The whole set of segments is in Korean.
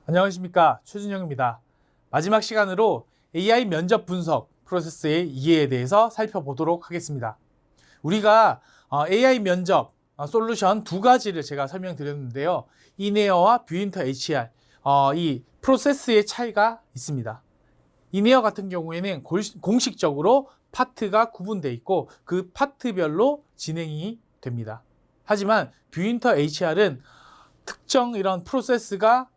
안녕하십니까, 최준영입니다. 마지막 시간으로 AI 면접 분석 프로세스의 이해에 대해서 살펴보도록 하겠습니다. 우리가 AI 면접 솔루션 두 가지를 제가 설명드렸는데요. 이네어와 뷰인터 HR, 이 프로세스의 차이가 있습니다. 이네어 같은 경우에는 공식적으로 파트가 구분되어 있고 그 파트별로 진행이 됩니다. 하지만 뷰인터 HR은 특정 이런 프로세스가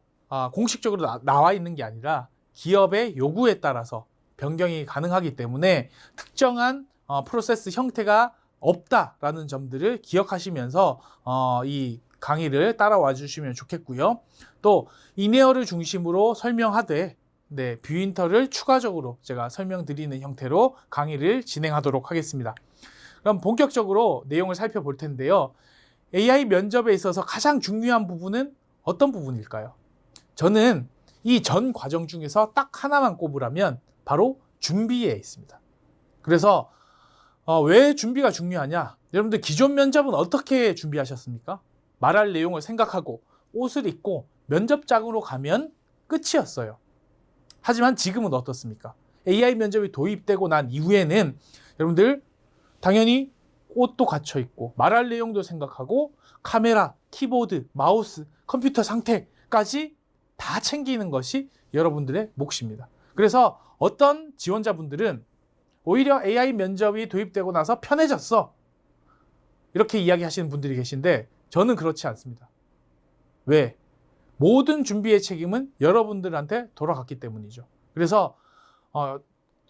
공식적으로 나와 있는 게 아니라 기업의 요구에 따라서 변경이 가능하기 때문에 특정한 프로세스 형태가 없다라는 점들을 기억하시면서 이 강의를 따라와 주시면 좋겠고요. 또 이네어를 중심으로 설명하되 뷰인터를 추가적으로 제가 설명드리는 형태로 강의를 진행하도록 하겠습니다. 그럼 본격적으로 내용을 살펴볼 텐데요. AI 면접에 있어서 가장 중요한 부분은 어떤 부분일까요? 저는 이 전 과정 중에서 딱 하나만 꼽으라면 바로 준비에 있습니다. 그래서 왜 준비가 중요하냐? 여러분들 기존 면접은 어떻게 준비하셨습니까? 말할 내용을 생각하고 옷을 입고 면접장으로 가면 끝이었어요. 하지만 지금은 어떻습니까? AI 면접이 도입되고 난 이후에는 여러분들 당연히 옷도 갖춰 입고 말할 내용도 생각하고 카메라, 키보드, 마우스, 컴퓨터 상태까지 다 챙기는 것이 여러분들의 몫입니다. 그래서 어떤 지원자분들은 오히려 AI 면접이 도입되고 나서 편해졌어, 이렇게 이야기하시는 분들이 계신데 저는 그렇지 않습니다. 왜? 모든 준비의 책임은 여러분들한테 돌아갔기 때문이죠. 그래서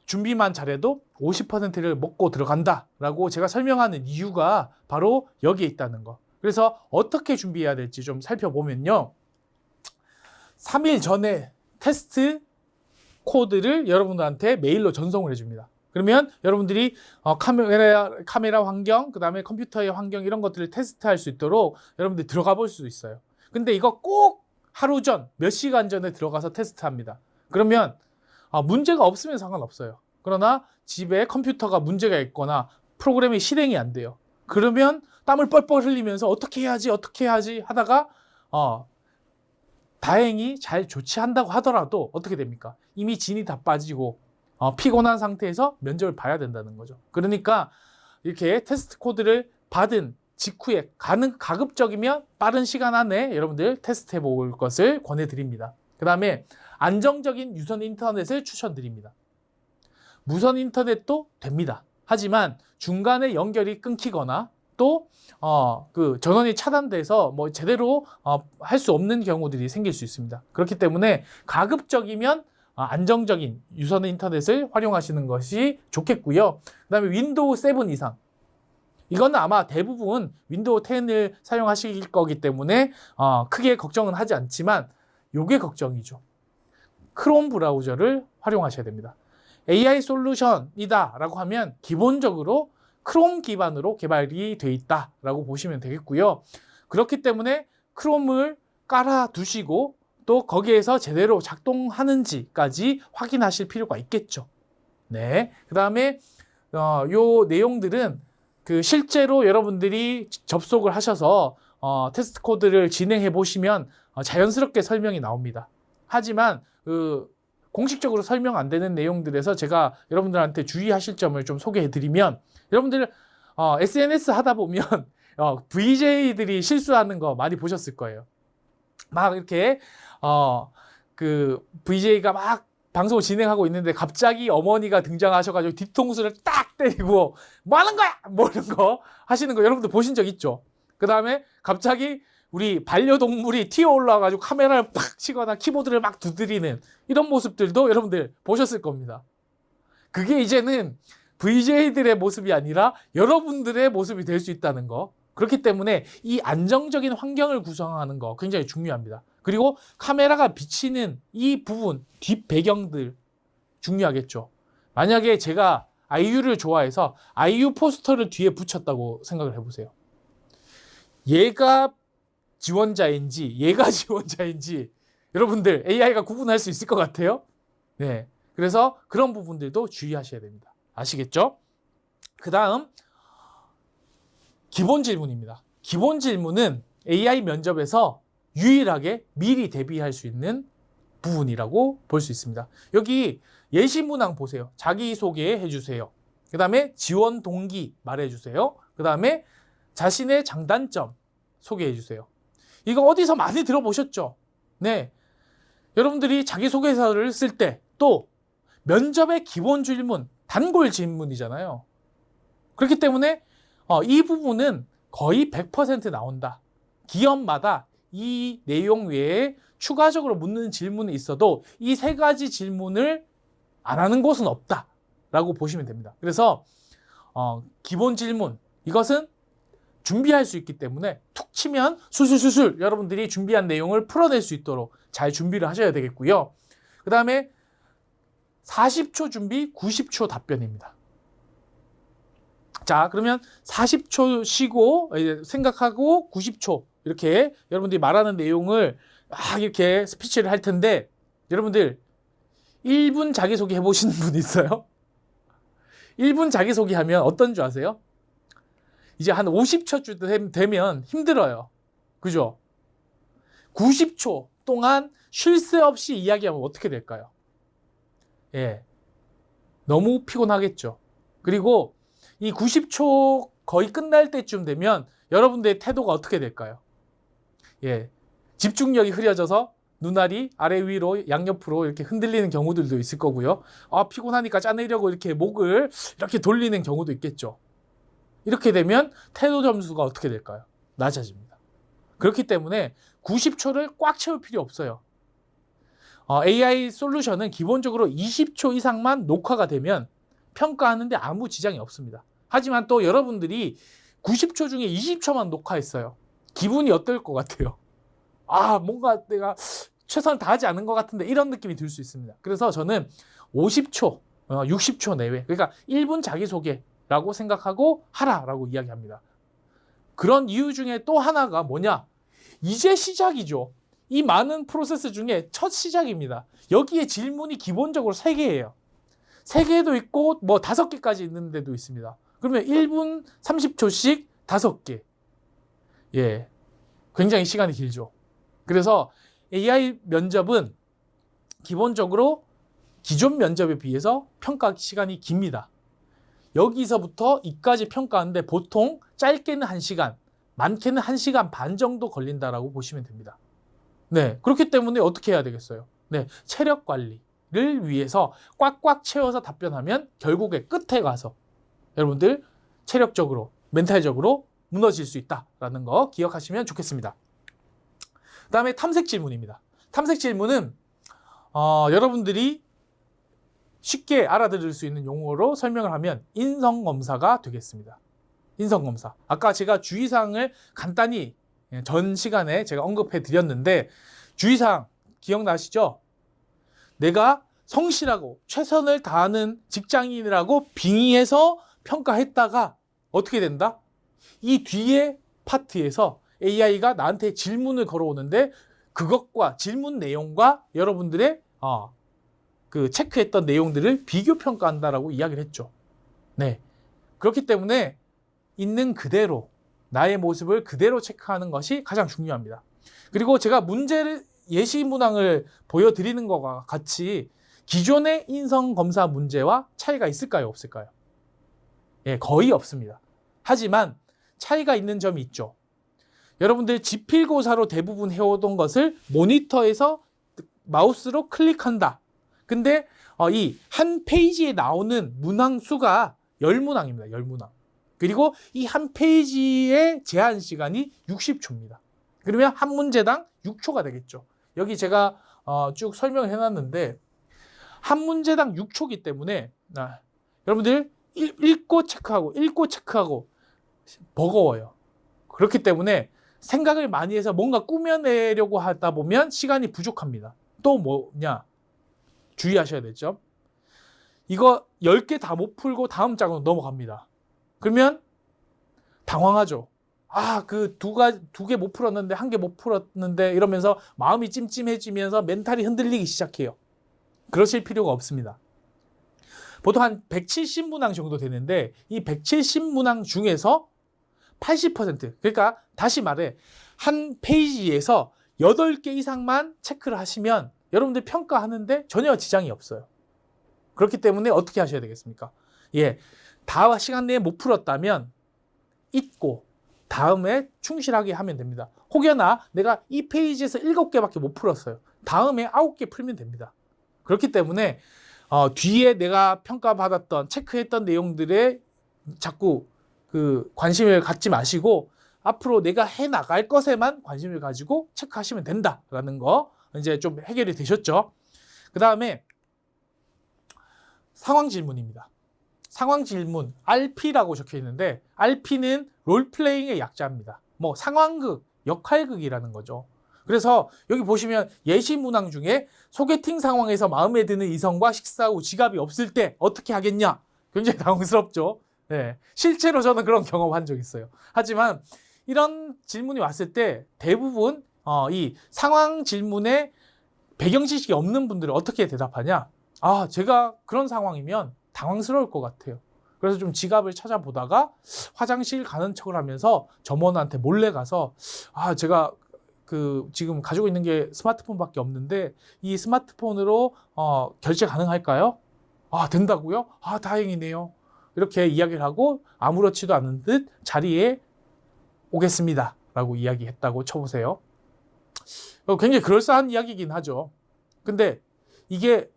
준비만 잘해도 50%를 먹고 들어간다라고 제가 설명하는 이유가 바로 여기에 있다는 거. 그래서 어떻게 준비해야 될지 좀 살펴보면요. 3일 전에 테스트 코드를 여러분들한테 메일로 전송을 해줍니다. 그러면 여러분들이 카메라 환경, 그 다음에 컴퓨터의 환경 이런 것들을 테스트할 수 있도록 여러분들이 들어가 볼 수 있어요. 근데 이거 꼭 하루 전, 몇 시간 전에 들어가서 테스트합니다. 그러면 문제가 없으면 상관없어요. 그러나 집에 컴퓨터가 문제가 있거나 프로그램이 실행이 안 돼요. 그러면 땀을 뻘뻘 흘리면서 어떻게 해야지 하다가 다행히 잘 조치한다고 하더라도 어떻게 됩니까? 이미 진이 다 빠지고 피곤한 상태에서 면접을 봐야 된다는 거죠. 그러니까 이렇게 테스트 코드를 받은 직후에 가급적이면 빠른 시간 안에 여러분들 테스트해 볼 것을 권해드립니다. 그 다음에 안정적인 유선 인터넷을 추천드립니다. 무선 인터넷도 됩니다. 하지만 중간에 연결이 끊기거나 또 그 전원이 차단돼서 제대로 할 수 없는 경우들이 생길 수 있습니다. 그렇기 때문에 가급적이면 안정적인 유선 인터넷을 활용하시는 것이 좋겠고요. 그 다음에 윈도우 7 이상, 이거는 아마 대부분 윈도우 10을 사용하실 거기 때문에 크게 걱정은 하지 않지만 요게 걱정이죠. 크롬 브라우저를 활용하셔야 됩니다. AI 솔루션이다 라고 하면 기본적으로 크롬 기반으로 개발이 돼 있다 라고 보시면 되겠고요. 그렇기 때문에 크롬을 깔아 두시고 또 거기에서 제대로 작동하는지까지 확인하실 필요가 있겠죠. 네. 그 다음에 요 내용들은 실제로 여러분들이 접속을 하셔서 테스트 코드를 진행해 보시면 자연스럽게 설명이 나옵니다. 하지만 공식적으로 설명 안 되는 내용들에서 제가 여러분들한테 주의하실 점을 좀 소개해 드리면, 여러분들 SNS 하다 보면 VJ들이 실수하는 거 많이 보셨을 거예요. 막 이렇게 VJ가 막 방송을 진행하고 있는데 갑자기 어머니가 등장하셔가지고 뒤통수를 딱 때리고 뭐 하는 거야! 뭐 이런 거 하시는 거 여러분들 보신 적 있죠? 그 다음에 갑자기 우리 반려동물이 튀어 올라와가지고 카메라를 팍 치거나 키보드를 막 두드리는 이런 모습들도 여러분들 보셨을 겁니다. 그게 이제는 VJ들의 모습이 아니라 여러분들의 모습이 될 수 있다는 거. 그렇기 때문에 이 안정적인 환경을 구성하는 거 굉장히 중요합니다. 그리고 카메라가 비치는 이 부분, 뒷 배경들 중요하겠죠. 만약에 제가 아이유를 좋아해서 아이유 포스터를 뒤에 붙였다고 생각을 해보세요. 얘가 지원자인지 여러분들 AI가 구분할 수 있을 것 같아요? 네. 그래서 그런 부분들도 주의하셔야 됩니다. 아시겠죠? 그 다음 기본 질문입니다. 기본 질문은 AI 면접에서 유일하게 미리 대비할 수 있는 부분이라고 볼 수 있습니다. 여기 예시 문항 보세요. 자기소개해 주세요. 그 다음에 지원 동기 말해 주세요. 그 다음에 자신의 장단점 소개해 주세요. 이거 어디서 많이 들어보셨죠? 네. 여러분들이 자기소개서를 쓸 때 또 면접의 기본 질문, 단골 질문이잖아요. 그렇기 때문에 이 부분은 거의 100% 나온다. 기업마다 이 내용 외에 추가적으로 묻는 질문이 있어도 이 세 가지 질문을 안 하는 곳은 없다라고 보시면 됩니다. 그래서 기본 질문, 이것은 준비할 수 있기 때문에 툭 치면 술술술술 여러분들이 준비한 내용을 풀어낼 수 있도록 잘 준비를 하셔야 되겠고요. 그 다음에 40초 준비, 90초 답변입니다. 자, 그러면 40초 쉬고 생각하고 90초 이렇게 여러분들이 말하는 내용을 막 이렇게 스피치를 할 텐데, 여러분들 1분 자기소개 해보시는 분 있어요? 1분 자기소개 하면 어떤 줄 아세요? 이제 한 50초 되면 힘들어요. 그죠? 90초 동안 쉴 새 없이 이야기하면 어떻게 될까요? 예. 너무 피곤하겠죠. 그리고 이 90초 거의 끝날 때쯤 되면 여러분들의 태도가 어떻게 될까요? 예. 집중력이 흐려져서 눈알이 아래 위로 양옆으로 이렇게 흔들리는 경우들도 있을 거고요. 피곤하니까 짜내려고 이렇게 목을 이렇게 돌리는 경우도 있겠죠. 이렇게 되면 태도 점수가 어떻게 될까요? 낮아집니다. 그렇기 때문에 90초를 꽉 채울 필요 없어요. AI 솔루션은 기본적으로 20초 이상만 녹화가 되면 평가하는데 아무 지장이 없습니다. 하지만 또 여러분들이 90초 중에 20초만 녹화했어요. 기분이 어떨 것 같아요? 뭔가 내가 최선을 다하지 않은 것 같은데 이런 느낌이 들 수 있습니다. 그래서 저는 50초, 60초 내외, 그러니까 1분 자기소개라고 생각하고 하라라고 이야기합니다. 그런 이유 중에 또 하나가 뭐냐? 이제 시작이죠. 이 많은 프로세스 중에 첫 시작입니다. 여기에 질문이 기본적으로 3개예요. 3개도 있고 뭐 5개까지 있는 데도 있습니다. 그러면 1분 30초씩 5개. 예. 굉장히 시간이 길죠. 그래서 AI 면접은 기본적으로 기존 면접에 비해서 평가 시간이 깁니다. 여기서부터 이까지 평가하는데 보통 짧게는 1시간, 많게는 1시간 반 정도 걸린다라고 보시면 됩니다. 네, 그렇기 때문에 어떻게 해야 되겠어요? 네, 체력 관리를 위해서 꽉꽉 채워서 답변하면 결국에 끝에 가서 여러분들 체력적으로, 멘탈적으로 무너질 수 있다라는 거 기억하시면 좋겠습니다. 그 다음에 탐색 질문입니다. 탐색 질문은 여러분들이 쉽게 알아들을 수 있는 용어로 설명을 하면 인성검사가 되겠습니다. 인성검사. 아까 제가 주의사항을 간단히 전 시간에 제가 언급해 드렸는데, 주의사항 기억나시죠? 내가 성실하고 최선을 다하는 직장인이라고 빙의해서 평가했다가 어떻게 된다? 이 뒤에 파트에서 AI가 나한테 질문을 걸어오는데 그것과 질문 내용과 여러분들의 그 체크했던 내용들을 비교 평가한다라고 이야기를 했죠. 네. 그렇기 때문에 있는 그대로 나의 모습을 그대로 체크하는 것이 가장 중요합니다. 그리고 제가 문제를 예시 문항을 보여드리는 것과 같이 기존의 인성검사 문제와 차이가 있을까요? 없을까요? 예, 거의 없습니다. 하지만 차이가 있는 점이 있죠. 여러분들 지필고사로 대부분 해오던 것을 모니터에서 마우스로 클릭한다. 근데 이 한 페이지에 나오는 문항 수가 10문항입니다. 10문항. 그리고 이 한 페이지의 제한 시간이 60초입니다. 그러면 한 문제당 6초가 되겠죠. 여기 제가 쭉 설명을 해놨는데 한 문제당 6초이기 때문에 여러분들 읽고 체크하고 버거워요. 그렇기 때문에 생각을 많이 해서 뭔가 꾸며내려고 하다 보면 시간이 부족합니다. 또 뭐냐? 주의하셔야 되죠. 이거 10개 다 못 풀고 다음 장으로 넘어갑니다. 그러면 당황하죠. 그 두 개 못 풀었는데, 1개 못 풀었는데 이러면서 마음이 찜찜해지면서 멘탈이 흔들리기 시작해요. 그러실 필요가 없습니다. 보통 한 170문항 정도 되는데 이 170문항 중에서 80%, 그러니까 다시 말해 한 페이지에서 8개 이상만 체크를 하시면 여러분들 평가하는데 전혀 지장이 없어요. 그렇기 때문에 어떻게 하셔야 되겠습니까? 예, 다 시간 내에 못 풀었다면 잊고 다음에 충실하게 하면 됩니다. 혹여나 내가 이 페이지에서 7개밖에 못 풀었어요. 다음에 9개 풀면 됩니다. 그렇기 때문에 뒤에 내가 평가받았던 체크했던 내용들에 자꾸 그 관심을 갖지 마시고 앞으로 내가 해나갈 것에만 관심을 가지고 체크하시면 된다라는 거 이제 좀 해결이 되셨죠. 그 다음에 상황 질문입니다. 상황 질문 RP라고 적혀 있는데 RP는 롤플레잉의 약자입니다. 뭐 상황극, 역할극이라는 거죠. 그래서 여기 보시면 예시 문항 중에 소개팅 상황에서 마음에 드는 이성과 식사 후 지갑이 없을 때 어떻게 하겠냐? 굉장히 당황스럽죠. 네, 실제로 저는 그런 경험한 적 있어요. 하지만 이런 질문이 왔을 때 대부분 이 상황 질문에 배경 지식이 없는 분들은 어떻게 대답하냐? 아, 제가 그런 상황이면 당황스러울 것 같아요. 그래서 좀 지갑을 찾아보다가 화장실 가는 척을 하면서 점원한테 몰래 가서 아, 제가 지금 가지고 있는 게 스마트폰밖에 없는데 이 스마트폰으로 결제 가능할까요? 아, 된다고요? 아, 다행이네요. 이렇게 이야기를 하고 아무렇지도 않은 듯 자리에 오겠습니다 라고 이야기했다고 쳐보세요. 굉장히 그럴싸한 이야기이긴 하죠. 근데 이게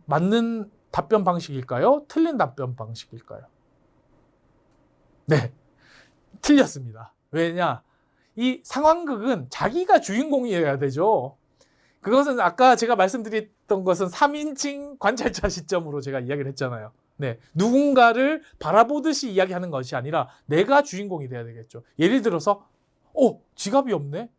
맞는 답변 방식일까요? 틀린 답변 방식일까요? 네, 틀렸습니다. 왜냐? 이 상황극은 자기가 주인공이어야 되죠. 그것은 아까 제가 말씀드렸던 것은 3인칭 관찰자 시점으로 제가 이야기를 했잖아요. 네, 누군가를 바라보듯이 이야기하는 것이 아니라 내가 주인공이 돼야 되겠죠. 예를 들어서 지갑이 없네?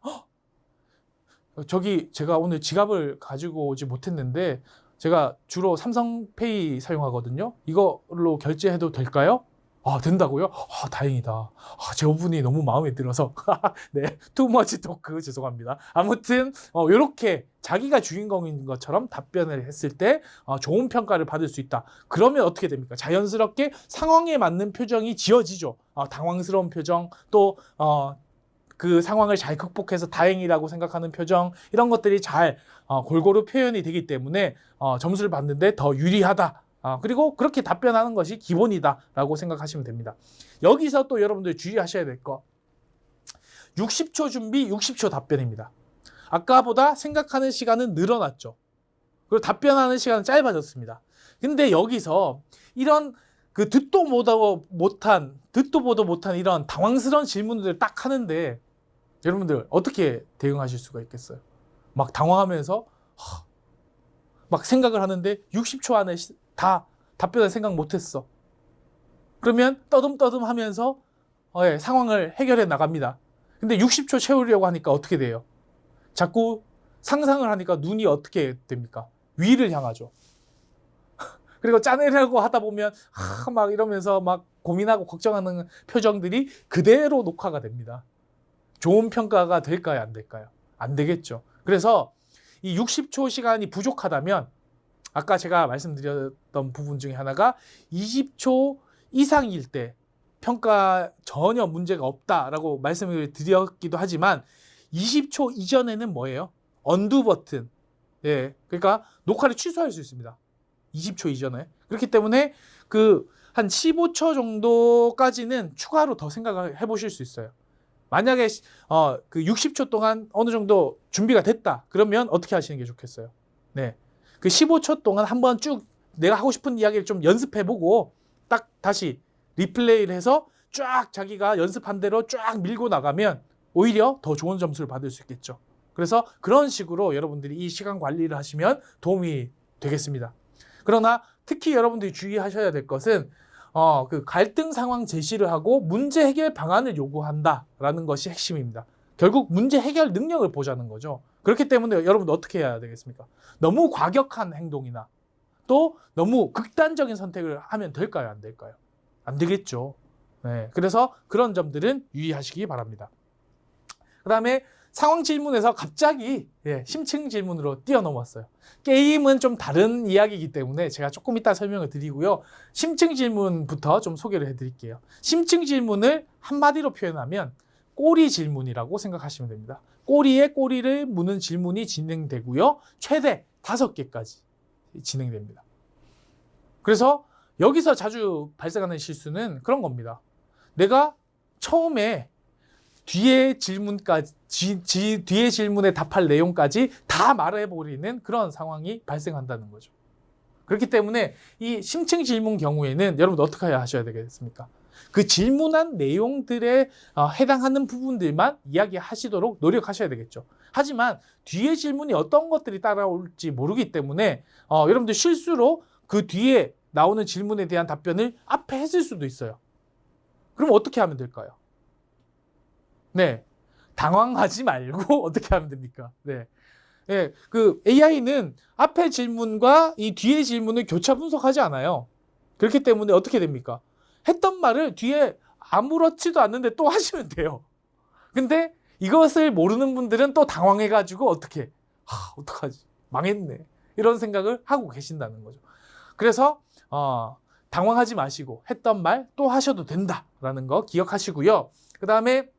저기 제가 오늘 지갑을 가지고 오지 못했는데 제가 주로 삼성페이 사용하거든요. 이걸로 결제해도 될까요? 아, 된다고요? 아, 다행이다. 아, 저분이 너무 마음에 들어서. 네, 투머치 토크 죄송합니다. 아무튼 이렇게 자기가 주인공인 것처럼 답변을 했을 때 좋은 평가를 받을 수 있다. 그러면 어떻게 됩니까? 자연스럽게 상황에 맞는 표정이 지어지죠. 당황스러운 표정, 또 그 상황을 잘 극복해서 다행이라고 생각하는 표정, 이런 것들이 잘 골고루 표현이 되기 때문에 점수를 받는데 더 유리하다. 그리고 그렇게 답변하는 것이 기본이다라고 생각하시면 됩니다. 여기서 또 여러분들 주의하셔야 될 거 60초 준비, 60초 답변입니다. 아까보다 생각하는 시간은 늘어났죠. 그리고 답변하는 시간은 짧아졌습니다. 근데 여기서 이런 그 듣도 보도 못한 이런 당황스러운 질문들을 딱 하는데 여러분들 어떻게 대응하실 수가 있겠어요? 막 당황하면서 막 생각을 하는데 60초 안에 다 답변을 생각 못했어. 그러면 떠듬떠듬 하면서 상황을 해결해 나갑니다. 근데 60초 채우려고 하니까 어떻게 돼요? 자꾸 상상을 하니까 눈이 어떻게 됩니까? 위를 향하죠. 그리고 짜내려고 하다 보면 막 이러면서 막 고민하고 걱정하는 표정들이 그대로 녹화가 됩니다. 좋은 평가가 될까요? 안 될까요? 안 되겠죠. 그래서 이 60초 시간이 부족하다면 아까 제가 말씀드렸던 부분 중에 하나가 20초 이상일 때 평가 전혀 문제가 없다라고 말씀을 드렸기도 하지만 20초 이전에는 뭐예요? 언두 버튼. 예, 그러니까 녹화를 취소할 수 있습니다. 20초 이전에. 그렇기 때문에 한 15초 정도까지는 추가로 더 생각을 해보실 수 있어요. 만약에 60초 동안 어느 정도 준비가 됐다. 그러면 어떻게 하시는 게 좋겠어요? 네, 그 15초 동안 한번 쭉 내가 하고 싶은 이야기를 좀 연습해보고 딱 다시 리플레이를 해서 쫙 자기가 연습한 대로 쫙 밀고 나가면 오히려 더 좋은 점수를 받을 수 있겠죠. 그래서 그런 식으로 여러분들이 이 시간 관리를 하시면 도움이 되겠습니다. 그러나 특히 여러분들이 주의하셔야 될 것은 그 갈등 상황 제시를 하고 문제 해결 방안을 요구한다라는 것이 핵심입니다. 결국 문제 해결 능력을 보자는 거죠. 그렇기 때문에 여러분들 어떻게 해야 되겠습니까? 너무 과격한 행동이나 또 너무 극단적인 선택을 하면 될까요? 안 될까요? 안 되겠죠. 네, 그래서 그런 점들은 유의하시기 바랍니다. 그 다음에 상황 질문에서 갑자기 심층 질문으로 뛰어넘었어요. 게임은 좀 다른 이야기이기 때문에 제가 조금 이따 설명을 드리고요. 심층 질문부터 좀 소개를 해드릴게요. 심층 질문을 한마디로 표현하면 꼬리 질문이라고 생각하시면 됩니다. 꼬리에 꼬리를 무는 질문이 진행되고요. 최대 5개까지 진행됩니다. 그래서 여기서 자주 발생하는 실수는 그런 겁니다. 내가 처음에 뒤에 뒤에 질문에 답할 내용까지 다 말해버리는 그런 상황이 발생한다는 거죠. 그렇기 때문에 이 심층 질문 경우에는 여러분 어떻게 하셔야 되겠습니까? 그 질문한 내용들에 해당하는 부분들만 이야기하시도록 노력하셔야 되겠죠. 하지만 뒤에 질문이 어떤 것들이 따라올지 모르기 때문에 여러분들 실수로 그 뒤에 나오는 질문에 대한 답변을 앞에 했을 수도 있어요. 그럼 어떻게 하면 될까요? 네, 당황하지 말고 어떻게 하면 됩니까? 네. 네, 그 AI는 앞에 질문과 이 뒤에 질문을 교차 분석하지 않아요. 그렇기 때문에 어떻게 됩니까? 했던 말을 뒤에 아무렇지도 않는데 또 하시면 돼요. 근데 이것을 모르는 분들은 또 당황해가지고 어떡하지? 망했네. 이런 생각을 하고 계신다는 거죠. 그래서 당황하지 마시고 했던 말 또 하셔도 된다라는 거 기억하시고요. 그 다음에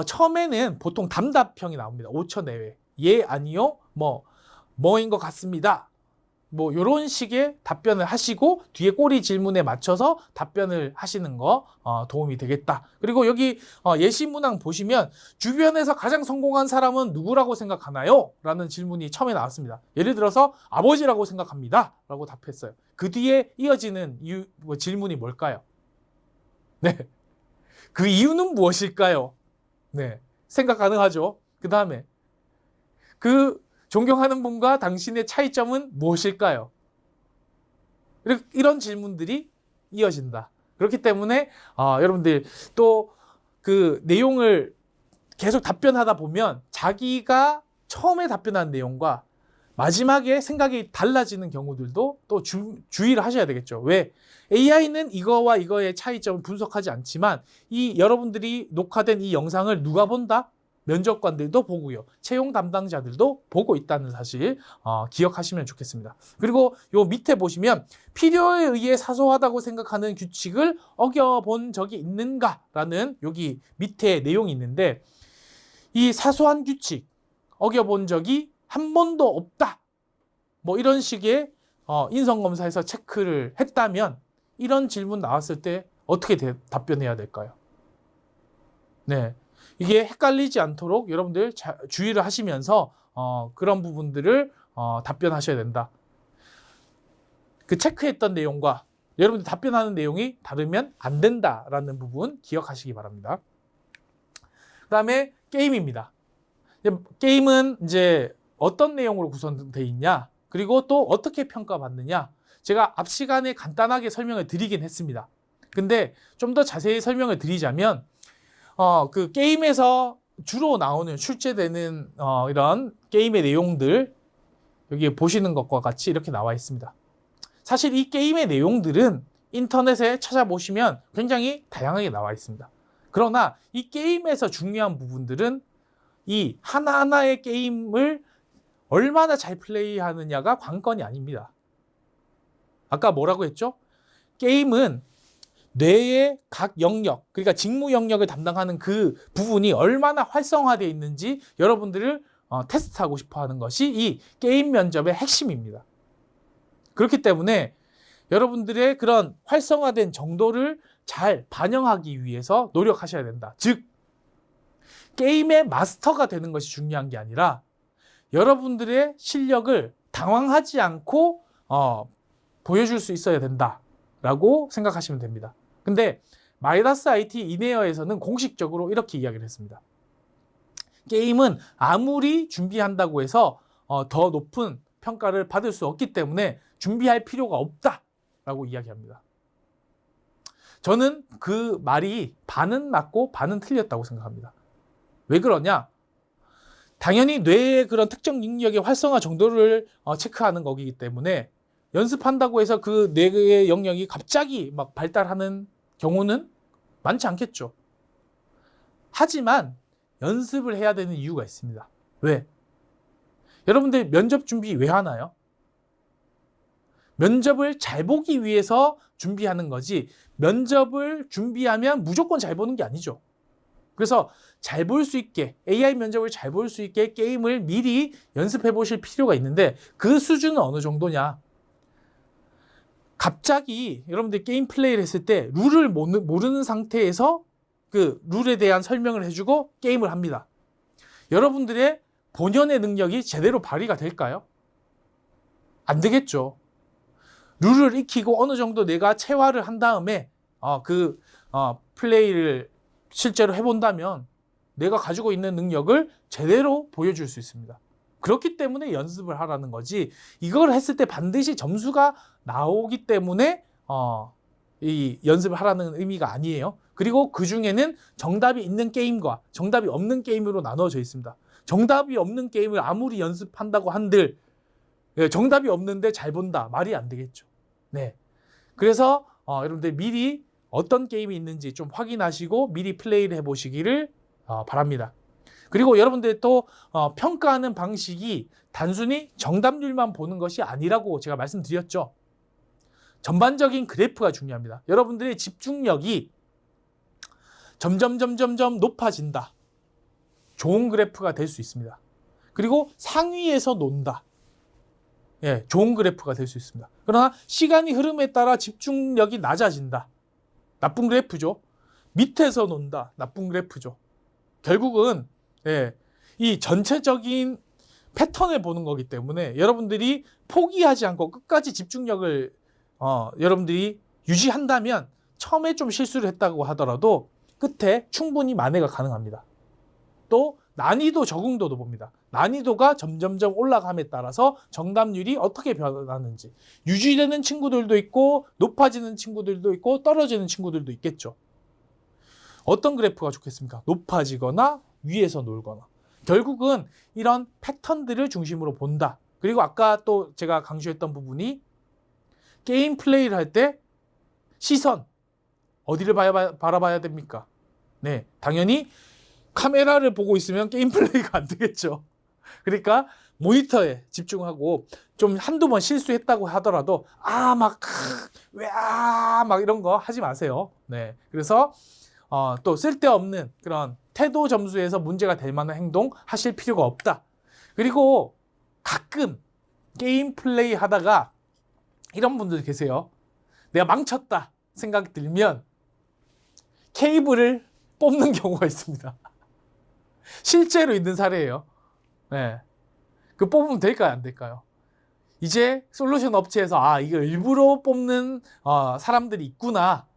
처음에는 보통 답답형이 나옵니다. 5초 내외. 예, 아니요, 뭐인 것 같습니다. 이런 식의 답변을 하시고 뒤에 꼬리 질문에 맞춰서 답변을 하시는 거 도움이 되겠다. 그리고 여기 예시 문항 보시면 주변에서 가장 성공한 사람은 누구라고 생각하나요? 라는 질문이 처음에 나왔습니다. 예를 들어서 아버지라고 생각합니다. 라고 답했어요. 그 뒤에 이어지는 질문이 뭘까요? 네. 그 이유는 무엇일까요? 네. 생각 가능하죠? 그 다음에 존경하는 분과 당신의 차이점은 무엇일까요? 이런 질문들이 이어진다. 그렇기 때문에 여러분들 또 그 내용을 계속 답변하다 보면 자기가 처음에 답변한 내용과 마지막에 생각이 달라지는 경우들도 또 주의를 하셔야 되겠죠. 왜? AI는 이거와 이거의 차이점을 분석하지 않지만 여러분들이 녹화된 이 영상을 누가 본다? 면접관들도 보고요. 채용 담당자들도 보고 있다는 사실 기억하시면 좋겠습니다. 그리고 요 밑에 보시면 필요에 의해 사소하다고 생각하는 규칙을 어겨본 적이 있는가라는 여기 밑에 내용이 있는데 이 사소한 규칙 어겨본 적이 한 번도 없다. 이런 식의 인성검사에서 체크를 했다면 이런 질문 나왔을 때 어떻게 답변해야 될까요? 네. 이게 헷갈리지 않도록 여러분들 주의를 하시면서 그런 부분들을 답변하셔야 된다. 그 체크했던 내용과 여러분들 답변하는 내용이 다르면 안 된다라는 부분 기억하시기 바랍니다. 그 다음에 게임입니다. 게임은 이제 어떤 내용으로 구성되어 있냐, 그리고 또 어떻게 평가받느냐, 제가 앞 시간에 간단하게 설명을 드리긴 했습니다. 근데 좀 더 자세히 설명을 드리자면 그 게임에서 주로 나오는 출제되는 이런 게임의 내용들 여기 보시는 것과 같이 이렇게 나와 있습니다. 사실 이 게임의 내용들은 인터넷에 찾아보시면 굉장히 다양하게 나와 있습니다. 그러나 이 게임에서 중요한 부분들은 이 하나하나의 게임을 얼마나 잘 플레이하느냐가 관건이 아닙니다. 아까 뭐라고 했죠? 게임은 뇌의 각 영역, 그러니까 직무 영역을 담당하는 그 부분이 얼마나 활성화되어 있는지 여러분들을 테스트하고 싶어 하는 것이 이 게임 면접의 핵심입니다. 그렇기 때문에 여러분들의 그런 활성화된 정도를 잘 반영하기 위해서 노력하셔야 된다. 즉, 게임의 마스터가 되는 것이 중요한 게 아니라 여러분들의 실력을 당황하지 않고 보여줄 수 있어야 된다라고 생각하시면 됩니다. 근데 마이다스 IT 이내어에서는 공식적으로 이렇게 이야기를 했습니다. 게임은 아무리 준비한다고 해서 더 높은 평가를 받을 수 없기 때문에 준비할 필요가 없다라고 이야기합니다. 저는 그 말이 반은 맞고 반은 틀렸다고 생각합니다. 왜 그러냐? 당연히 뇌의 그런 특정 능력의 활성화 정도를 체크하는 거기 때문에 연습한다고 해서 그 뇌의 영역이 갑자기 막 발달하는 경우는 많지 않겠죠. 하지만 연습을 해야 되는 이유가 있습니다. 왜? 여러분들 면접 준비 왜 하나요? 면접을 잘 보기 위해서 준비하는 거지 면접을 준비하면 무조건 잘 보는 게 아니죠. 그래서 잘 볼 수 있게, AI 면접을 잘 볼 수 있게 게임을 미리 연습해 보실 필요가 있는데, 그 수준은 어느 정도냐? 갑자기 여러분들 게임 플레이를 했을 때 룰을 모르는 상태에서 그 룰에 대한 설명을 해주고 게임을 합니다. 여러분들의 본연의 능력이 제대로 발휘가 될까요? 안 되겠죠. 룰을 익히고 어느 정도 내가 체화를 한 다음에 플레이를 실제로 해본다면 내가 가지고 있는 능력을 제대로 보여줄 수 있습니다. 그렇기 때문에 연습을 하라는 거지, 이걸 했을 때 반드시 점수가 나오기 때문에 이 연습을 하라는 의미가 아니에요. 그리고 그 중에는 정답이 있는 게임과 정답이 없는 게임으로 나눠져 있습니다. 정답이 없는 게임을 아무리 연습한다고 한들 정답이 없는데 잘 본다, 말이 안 되겠죠. 네. 그래서 여러분들 미리 어떤 게임이 있는지 좀 확인하시고 미리 플레이를 해보시기를 바랍니다. 그리고 여러분들 또 평가하는 방식이 단순히 정답률만 보는 것이 아니라고 제가 말씀드렸죠. 전반적인 그래프가 중요합니다. 여러분들의 집중력이 점점 높아진다. 좋은 그래프가 될 수 있습니다. 그리고 상위에서 논다. 예, 좋은 그래프가 될 수 있습니다. 그러나 시간이 흐름에 따라 집중력이 낮아진다. 나쁜 그래프죠. 밑에서 논다. 나쁜 그래프죠. 결국은 이 전체적인 패턴을 보는 거기 때문에 여러분들이 포기하지 않고 끝까지 집중력을 여러분들이 유지한다면 처음에 좀 실수를 했다고 하더라도 끝에 충분히 만회가 가능합니다. 또 난이도 적응도도 봅니다. 난이도가 점점점 올라감에 따라서 정답률이 어떻게 변하는지, 유지되는 친구들도 있고 높아지는 친구들도 있고 떨어지는 친구들도 있겠죠. 어떤 그래프가 좋겠습니까? 높아지거나 위에서 놀거나. 결국은 이런 패턴들을 중심으로 본다. 그리고 아까 또 제가 강조했던 부분이 게임 플레이를 할 때 시선 어디를 바라봐야 됩니까? 네, 당연히 카메라를 보고 있으면 게임 플레이가 안 되겠죠. 그러니까 모니터에 집중하고, 좀 한두 번 실수했다고 하더라도 막 이런 거 하지 마세요. 네, 그래서 또 쓸데없는 그런 태도 점수에서 문제가 될 만한 행동 하실 필요가 없다. 그리고 가끔 게임 플레이 하다가 이런 분들 계세요. 내가 망쳤다 생각 들면 케이블을 뽑는 경우가 있습니다. 실제로 있는 사례예요. 네. 그 뽑으면 될까요? 안 될까요? 이제 솔루션 업체에서 이거 일부러 뽑는 사람들이 있구나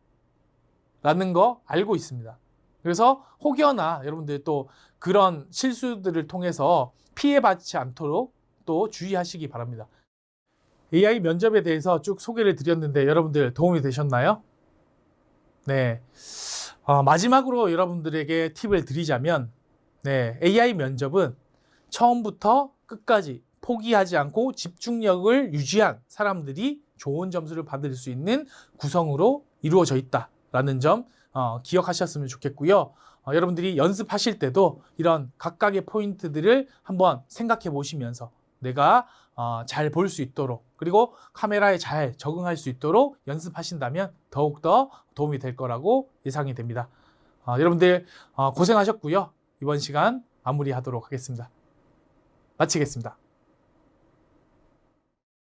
라는 거 알고 있습니다. 그래서 혹여나 여러분들 또 그런 실수들을 통해서 피해받지 않도록 또 주의하시기 바랍니다. AI 면접에 대해서 쭉 소개를 드렸는데 여러분들 도움이 되셨나요? 네. 마지막으로 여러분들에게 팁을 드리자면, AI 면접은 처음부터 끝까지 포기하지 않고 집중력을 유지한 사람들이 좋은 점수를 받을 수 있는 구성으로 이루어져 있다라는 점 기억하셨으면 좋겠고요. 여러분들이 연습하실 때도 이런 각각의 포인트들을 한번 생각해 보시면서 내가 잘 볼 수 있도록, 그리고 카메라에 잘 적응할 수 있도록 연습하신다면 더욱더 도움이 될 거라고 예상이 됩니다. 여러분들 고생하셨고요. 이번 시간 마무리하도록 하겠습니다. 마치겠습니다.